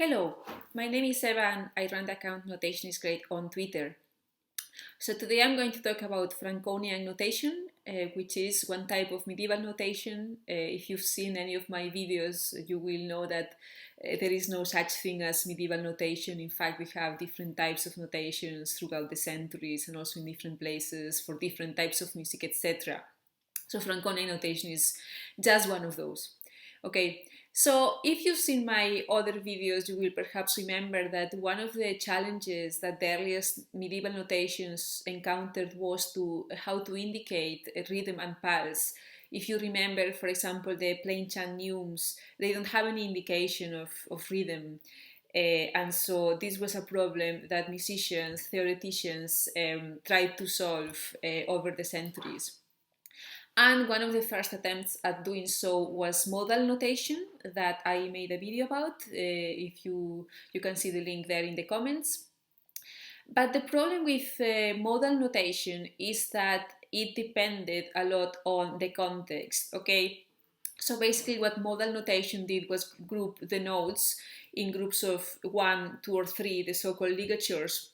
Hello, my name is Eva and I run the account Notation is Great on Twitter. So today I'm going to talk about Franconian notation, which is one type of medieval notation. If you've seen any of my videos, you will know that there is no such thing as medieval notation. In fact, we have different types of notations throughout the centuries and also in different places for different types of music, etc. So Franconian notation is just one of those. Okay, so if you've seen my other videos, you will perhaps remember that one of the challenges that the earliest medieval notations encountered was to how to indicate a rhythm and pulse. If you remember, for example, the plain chant neumes, they don't have any indication of rhythm. And so this was a problem that musicians, theoreticians tried to solve over the centuries. And one of the first attempts at doing so was modal notation that I made a video about. If you can see the link there in the comments. But the problem with modal notation is that it depended a lot on the context, okay? So basically what modal notation did was group the notes in groups of 1, 2, or 3, the so-called ligatures.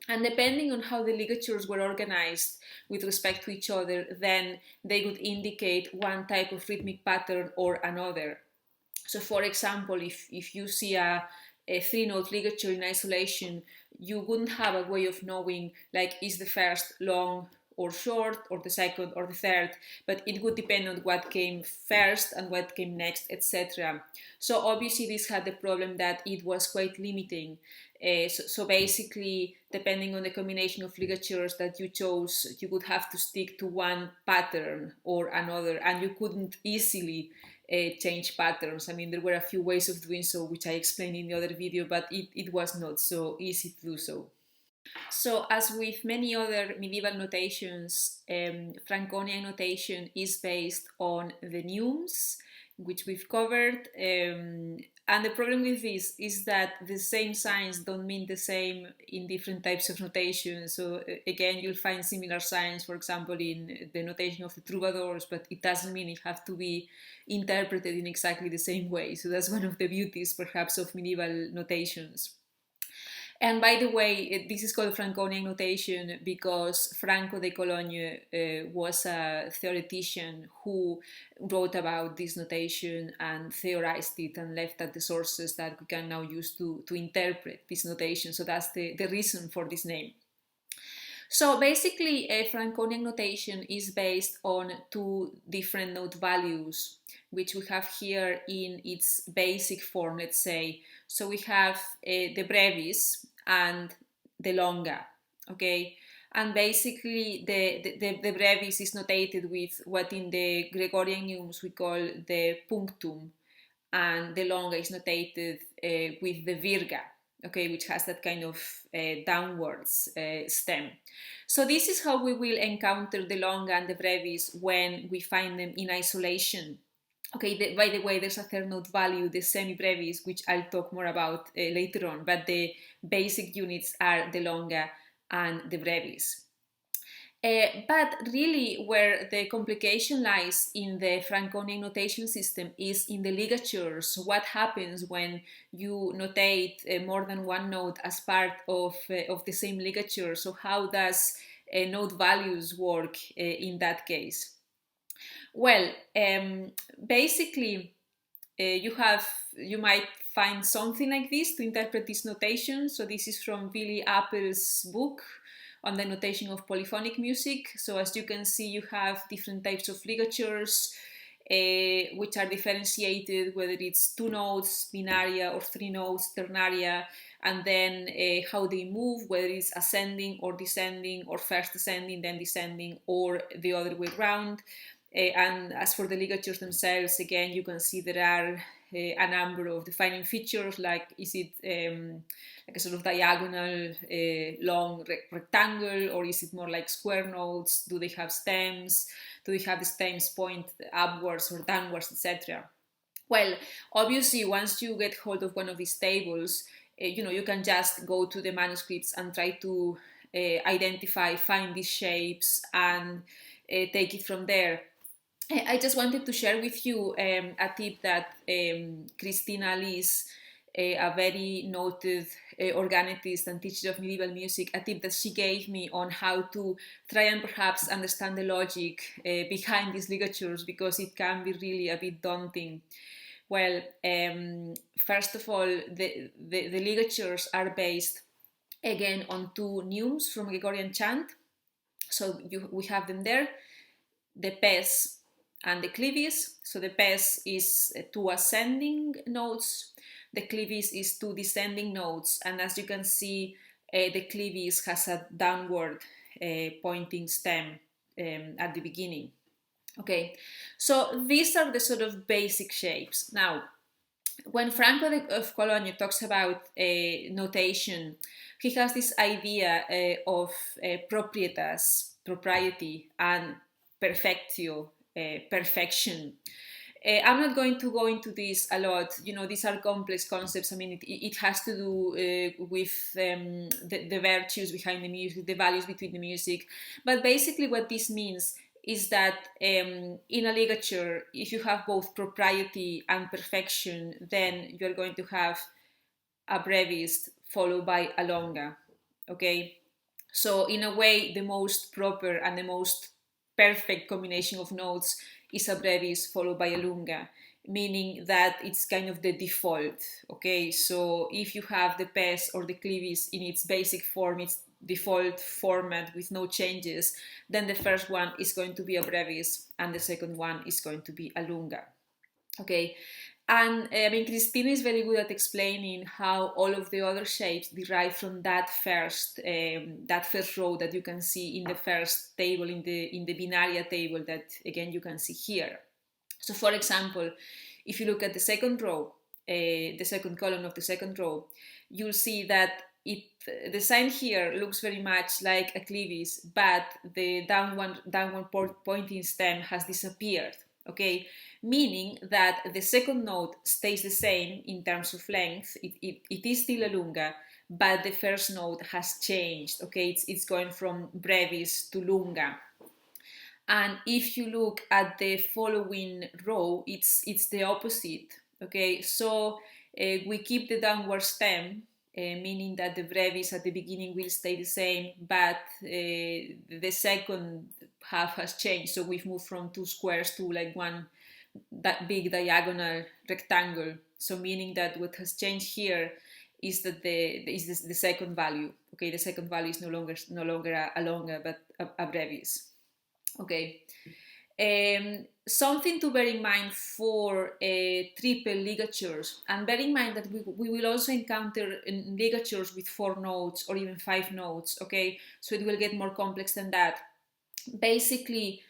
And depending on how the ligatures were organized with respect to each other, then they would indicate one type of rhythmic pattern or another. So for example, if you see a three-note ligature in isolation, you wouldn't have a way of knowing, like, is the first long or short, or the second or the third, but it would depend on what came first and what came next, etc. So obviously this had the problem that it was quite limiting. So basically, depending on the combination of ligatures that you chose, you would have to stick to one pattern or another, and you couldn't easily change patterns. I mean, there were a few ways of doing so, which I explained in the other video, but it was not so easy to do so. So, as with many other medieval notations, Franconian notation is based on the neumes, which we've covered. And the problem with this is that the same signs don't mean the same in different types of notation. So again, you'll find similar signs, for example, in the notation of the troubadours, but it doesn't mean it have to be interpreted in exactly the same way. So that's one of the beauties, perhaps, of medieval notations. And by the way, this is called Franconian notation because Franco de Cologne was a theoretician who wrote about this notation and theorized it and left at the sources that we can now use to interpret this notation. So that's the reason for this name. So basically, a Franconian notation is based on two different note values, which we have here in its basic form, let's say. So we have the brevis and the longa, okay? And basically, the brevis is notated with what in the Gregorian neumes we call the punctum, and the longa is notated with the virga, okay, which has that kind of downwards stem. So this is how we will encounter the longa and the brevis when we find them in isolation. Okay, by the way, there's a third note value, the semibrevis, which I'll talk more about later on, but the basic units are the longa and the brevis. But really, where the complication lies in the Franconian notation system is in the ligatures. What happens when you notate more than one note as part of the same ligature? So how does note values work in that case? Well, basically, you might find something like this to interpret this notation. So this is from Billy Appel's book on the notation of polyphonic music. So as you can see, you have different types of ligatures, which are differentiated, whether it's two notes, binaria, or three notes, ternaria, and then how they move, whether it's ascending or descending, or first ascending, then descending, or the other way around. And as for the ligatures themselves, again, you can see there are a number of defining features, like is it like a sort of diagonal long rectangle, or is it more like square notes? Do they have stems? Do they have the stems point upwards or downwards, etc.? Well, obviously, once you get hold of one of these tables, you can just go to the manuscripts and try to identify, find these shapes, and take it from there. I just wanted to share with you a tip that Christina Liz a very noted organetist and teacher of medieval music, a tip that she gave me on how to try and perhaps understand the logic behind these ligatures, because it can be really a bit daunting. Well, first of all, the ligatures are based again on two neumes from Gregorian chant. So we have them there, the pes and the clivis. So the pes is two ascending notes, the clivis is two descending notes, and as you can see, the clivis has a downward pointing stem at the beginning. Okay, so these are the sort of basic shapes. Now, when Franco of Cologne talks about notation, he has this idea of proprietas, propriety, and perfectio, perfection. I'm not going to go into this a lot. These are complex concepts. I mean, it has to do with the virtues behind the music, the values between the music. But basically what this means is that in a ligature, if you have both propriety and perfection, then you're going to have a brevis followed by a longa, okay? So in a way, the most proper and the most perfect combination of notes is a brevis followed by a lunga, meaning that it's kind of the default, okay? So if you have the pes or the clivis in its basic form, its default format with no changes, then the first one is going to be a brevis and the second one is going to be a lunga, okay? And I mean, Christina is very good at explaining how all of the other shapes derive from that first row that you can see in the first table, in the binaria table that again you can see here. So, for example, if you look at the second row, the second column of the second row, you'll see that the sign here looks very much like a clivis, but the downward pointing stem has disappeared. Okay, meaning that the second note stays the same in terms of length. It is still a lunga, but the first note has changed. Okay, it's going from brevis to lunga. And if you look at the following row, it's the opposite. Okay, so we keep the downward stem, meaning that the brevis at the beginning will stay the same, but the second half has changed. So we've moved from two squares to like one that big diagonal rectangle. So meaning that what has changed here is that the second value. Okay, the second value is no longer a longa, but a brevis. Okay. Something to bear in mind for triple ligatures, and bear in mind that we will also encounter ligatures with 4 notes or even 5 notes, okay? So it will get more complex than that. Basically,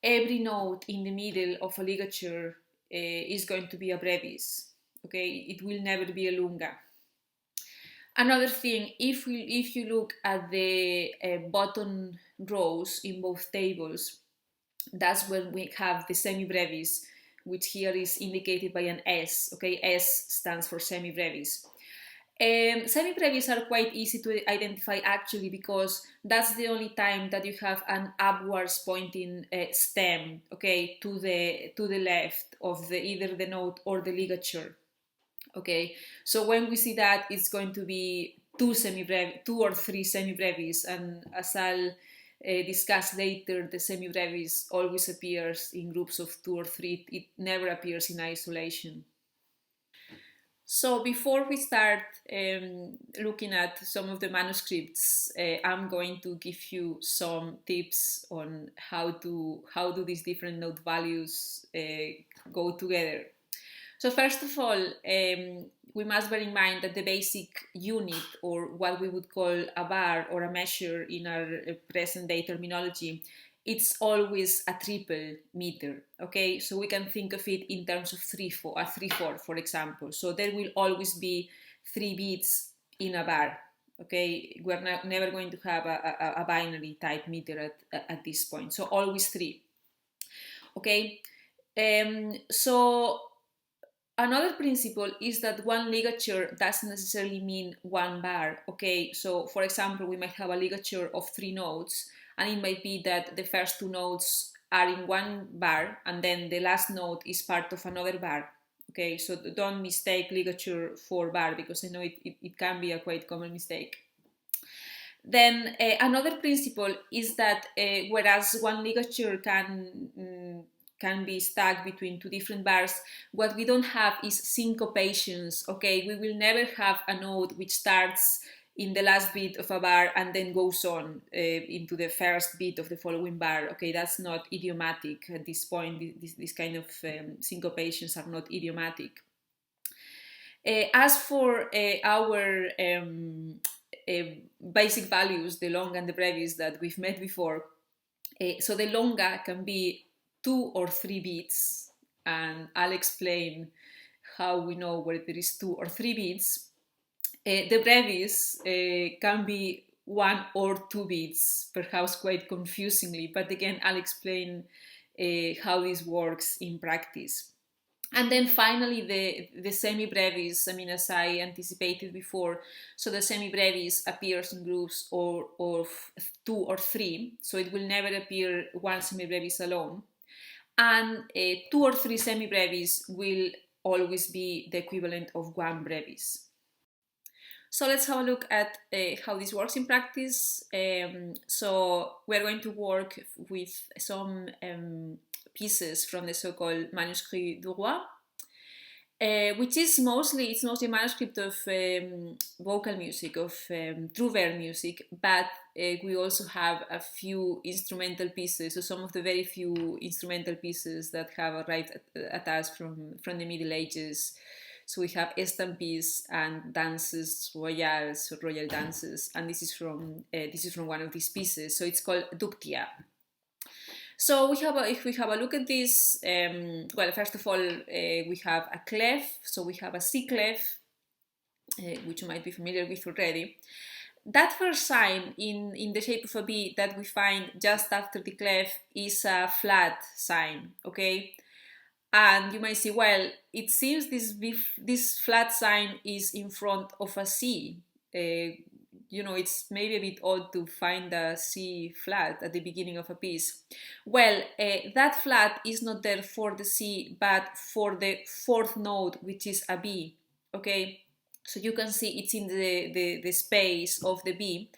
every note in the middle of a ligature is going to be a brevis, okay? It will never be a lunga. Another thing, if you look at the bottom rows in both tables, that's when we have the semibrevis, which here is indicated by an S. Okay, S stands for semibrevis. Semibrevis are quite easy to identify actually, because that's the only time that you have an upwards pointing stem, okay, to the left of either the note or the ligature. Okay, so when we see that, it's going to be two or three semibrevis, and as I'll discuss later, the semibrevis always appears in groups of 2 or 3. It never appears in isolation. So before we start looking at some of the manuscripts, I'm going to give you some tips on how do these different note values go together. So first of all, we must bear in mind that the basic unit, or what we would call a bar or a measure in our present-day terminology, it's always a triple meter, okay? So we can think of it in terms of 3/4, for example. So there will always be 3 beats in a bar, okay? We're never going to have a binary type meter at this point. So always 3, okay? So another principle is that one ligature doesn't necessarily mean one bar, okay? So, for example, we might have a ligature of 3 notes, and it might be that the first 2 notes are in one bar, and then the last note is part of another bar, Okay, so don't mistake ligature for bar, because I know it can be a quite common mistake. Then another principle is that whereas one ligature can be stuck between two different bars, what we don't have is syncopations. Okay, we will never have a note which starts in the last beat of a bar and then goes on into the first beat of the following bar. Okay, that's not idiomatic at this point. This kind of syncopations are not idiomatic. As for our basic values, the longa and the brevis that we've met before, so the longa can be 2 or 3 beats, and I'll explain how we know where there is 2 or 3 beats. The brevis can be 1 or 2 beats, perhaps quite confusingly, but again, I'll explain how this works in practice. And then finally, the semibrevis, I mean, as I anticipated before, so the semibrevis appears in groups of 2 or 3, so it will never appear one semibrevis alone. And 2 or 3 semibrevis will always be the equivalent of one brevis. So let's have a look at how this works in practice. So we're going to work with some pieces from the so-called Manuscrit du Roi, which is mostly a manuscript of vocal music, of trouvère music, but we also have a few instrumental pieces, so some of the very few instrumental pieces that have arrived at us from the Middle Ages. So we have estampes and dances royales, or royal dances, and this is from one of these pieces. So it's called Ductia. So if we have a look at this, well, first of all, we have a clef. So we have a C clef, which you might be familiar with already. That first sign in the shape of a B that we find just after the clef is a flat sign, okay? And you might say, well, it seems this flat sign is in front of a C. It's maybe a bit odd to find a C flat at the beginning of a piece. Well, that flat is not there for the C, but for the fourth note, which is a B, okay? So you can see it's in the space of the B.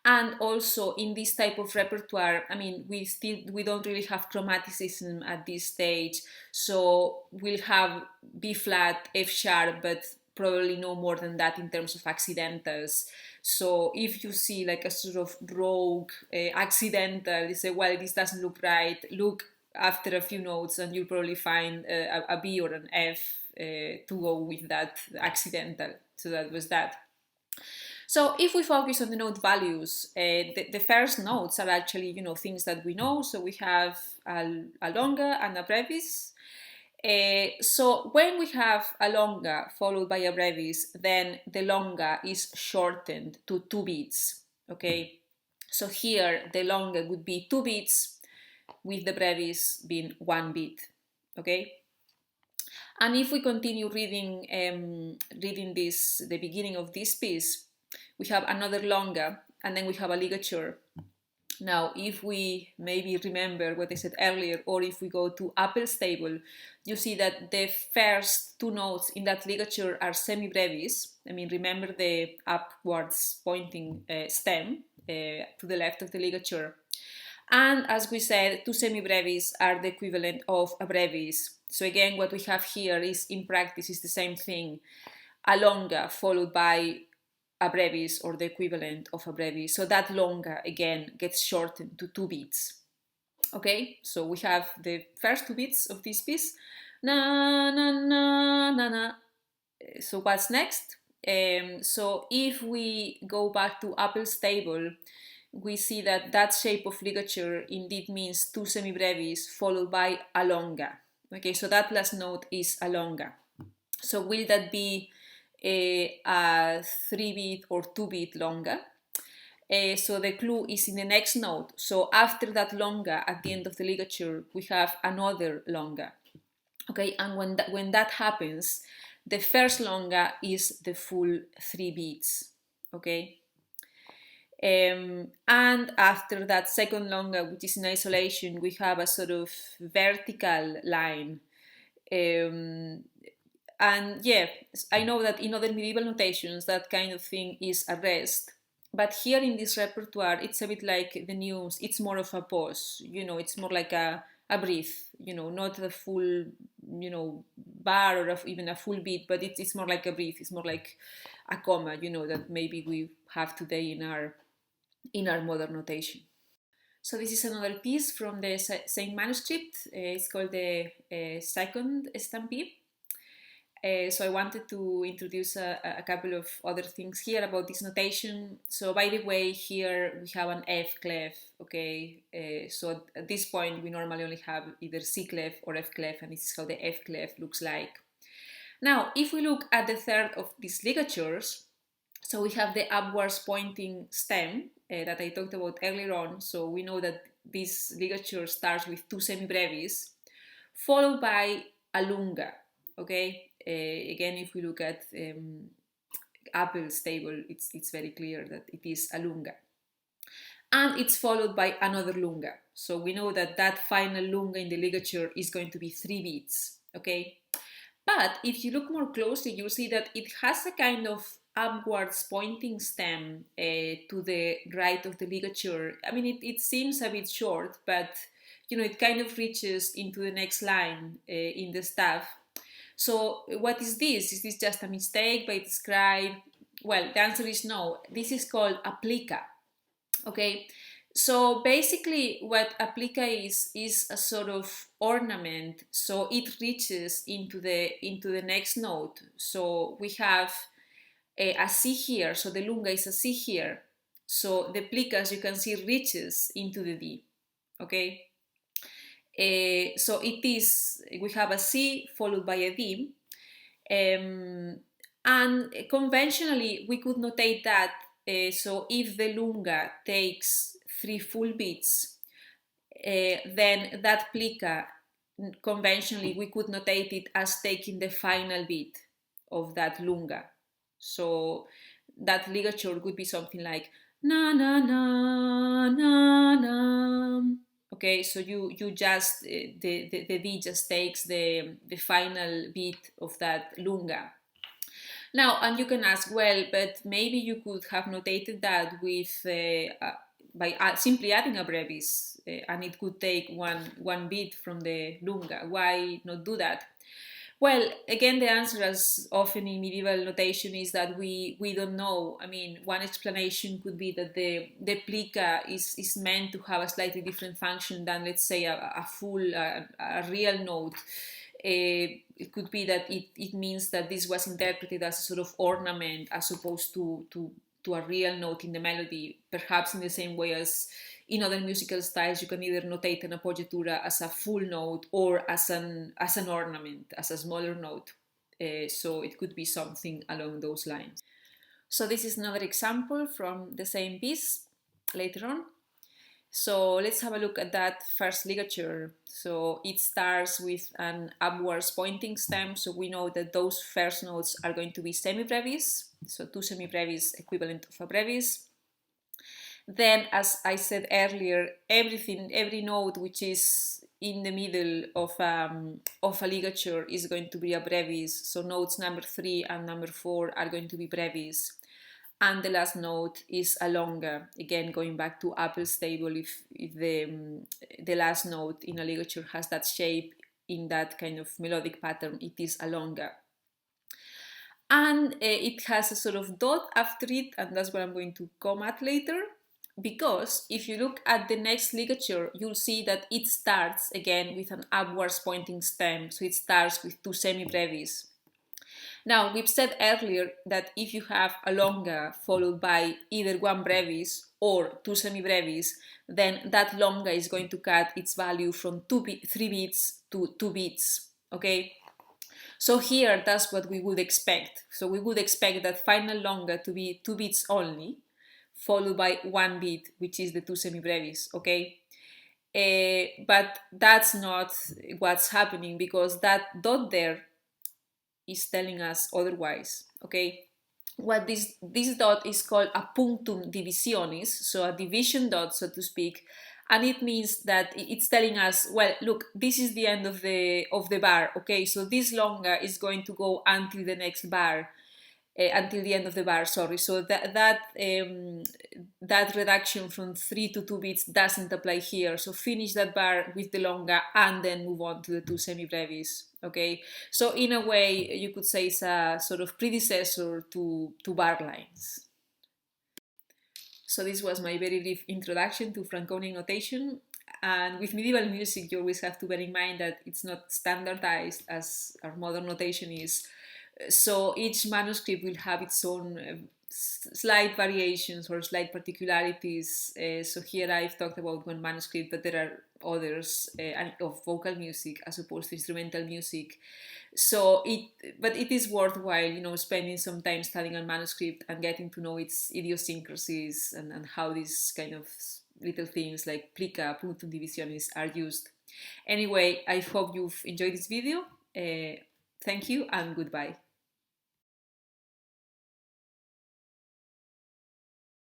And also in this type of repertoire, I mean, we don't really have chromaticism at this stage, so we'll have B flat, F sharp, but probably no more than that in terms of accidentals. So if you see like a sort of rogue accidental, you say, well, this doesn't look right, look after a few notes and you'll probably find a B or an F to go with that accidental. So that was that. So if we focus on the note values, the first notes are actually, things that we know. So we have a longa and a brevis. So when we have a longa followed by a brevis, then the longa is shortened to 2 beats, okay? So here the longa would be 2 beats with the brevis being 1 beat, okay? And if we continue reading the beginning of this piece, we have another longa and then we have a ligature. Now, if we maybe remember what I said earlier, or if we go to Appel's table, you see that the first 2 notes in that ligature are semibrevis. I mean, remember the upwards pointing stem to the left of the ligature. And as we said, 2 semibrevis are the equivalent of a brevis. So again, what we have here is, in practice, is the same thing. A longa followed by a brevis, or the equivalent of a brevis. So that longa again gets shortened to 2 beats. Okay, so we have the first 2 beats of this piece. Na na na na na. So what's next? So if we go back to Appel's table, we see that shape of ligature indeed means 2 semibrevis followed by a longa. Okay, so that last note is a longa. So will that be a 3-beat or 2-beat longa? So the clue is in the next note. So after that longa at the end of the ligature, we have another longa. Okay, and when that happens, the first longa is the full 3 beats. Okay. And after that second longa, which is in isolation, we have a sort of vertical line. And yeah, I know that in other medieval notations that kind of thing is a rest, but here in this repertoire it's a bit like the news, it's more of a pause, it's more like a breath, not a full, bar or even a full beat, but it's more like a breath, it's more like a comma, that maybe we have today in our modern notation. So this is another piece from the same manuscript. It's called the second stampede. So I wanted to introduce a couple of other things here about this notation. So by the way, here we have an F clef, okay? So at this point, we normally only have either C clef or F clef, and this is how the F clef looks like. Now, if we look at the third of these ligatures, so we have the upwards pointing stem that I talked about earlier on. So we know that this ligature starts with two semibrevis, followed by a lunga, okay? Again, if we look at Apple's table, it's very clear that it is a lunga. And it's followed by another lunga. So we know that that final lunga in the ligature is going to be 3 beats, okay? But if you look more closely, you'll see that it has a kind of upwards pointing stem to the right of the ligature. I mean, it seems a bit short, but it kind of reaches into the next line in the staff. So what is this? Is this just a mistake by the scribe? Well, the answer is no. This is called a plica. Okay, so basically what a plica is a sort of ornament. So it reaches into the next note. So we have a C here. So the lunga is a C here. So the plica, as you can see, reaches into the D. Okay. So we have a C followed by a D, and conventionally we could notate that, so if the lunga takes 3 full beats, then that plica, conventionally we could notate it as taking the final beat of that lunga. So that ligature would be something like na na na na na. Okay, so you just the D just takes the final beat of that lunga. Now, and you can ask, well, but maybe you could have notated that with by simply adding a brevis, and it could take one beat from the lunga. Why not do that? Well, again, the answer, as often in medieval notation, is that we don't know. I mean, one explanation could be that the plica is meant to have a slightly different function than, let's say, a real note. It could be that it means that this was interpreted as a sort of ornament as opposed to a real note in the melody, perhaps in the same way as in other musical styles you can either notate an appoggiatura as a full note or as an ornament, as a smaller note. So it could be something along those lines. So this is another example from the same piece later on. So let's have a look at that first ligature. So it starts with an upwards pointing stem. So we know that those first notes are going to be semibrevis. So 2 semibrevis equivalent of a brevis. Then, as I said earlier, every note which is in the middle of a ligature is going to be a brevis. So notes number 3 and number 4 are going to be brevis. And the last note is a longa. Again, going back to Apple's table, if the last note in a ligature has that shape in that kind of melodic pattern, it is a longa. And it has a sort of dot after it, and that's what I'm going to come at later. Because if you look at the next ligature, you'll see that it starts again with an upwards pointing stem. So it starts with 2 semibrevis. Now, we've said earlier that if you have a longa followed by either 1 brevis or 2 semibrevis, then that longa is going to cut its value from 3 beats to 2 beats, okay? So here, that's what we would expect. So we would expect that final longa to be 2 beats only, followed by 1 beat, which is the 2 semibrevis, okay? But that's not what's happening, because that dot there is telling us otherwise, okay? What this dot is called a punctum divisionis, so a division dot, so to speak, and it means that it's telling us, well, look, this is the end of the bar, okay, so this longa is going to go until the next bar, until the end of the bar, sorry. So that reduction from 3 to 2 beats doesn't apply here. So finish that bar with the longa and then move on to the 2 semibrevis. Okay, so in a way you could say it's a sort of predecessor to bar lines. So this was my very brief introduction to Franconian notation. And with medieval music, you always have to bear in mind that it's not standardized as our modern notation is. So each manuscript will have its own slight variations or slight particularities. So here I've talked about one manuscript, but there are others of vocal music as opposed to instrumental music. So but it is worthwhile, spending some time studying a manuscript and getting to know its idiosyncrasies and how these kind of little things like plica, punctum divisionis are used. Anyway, I hope you've enjoyed this video. Thank you and goodbye.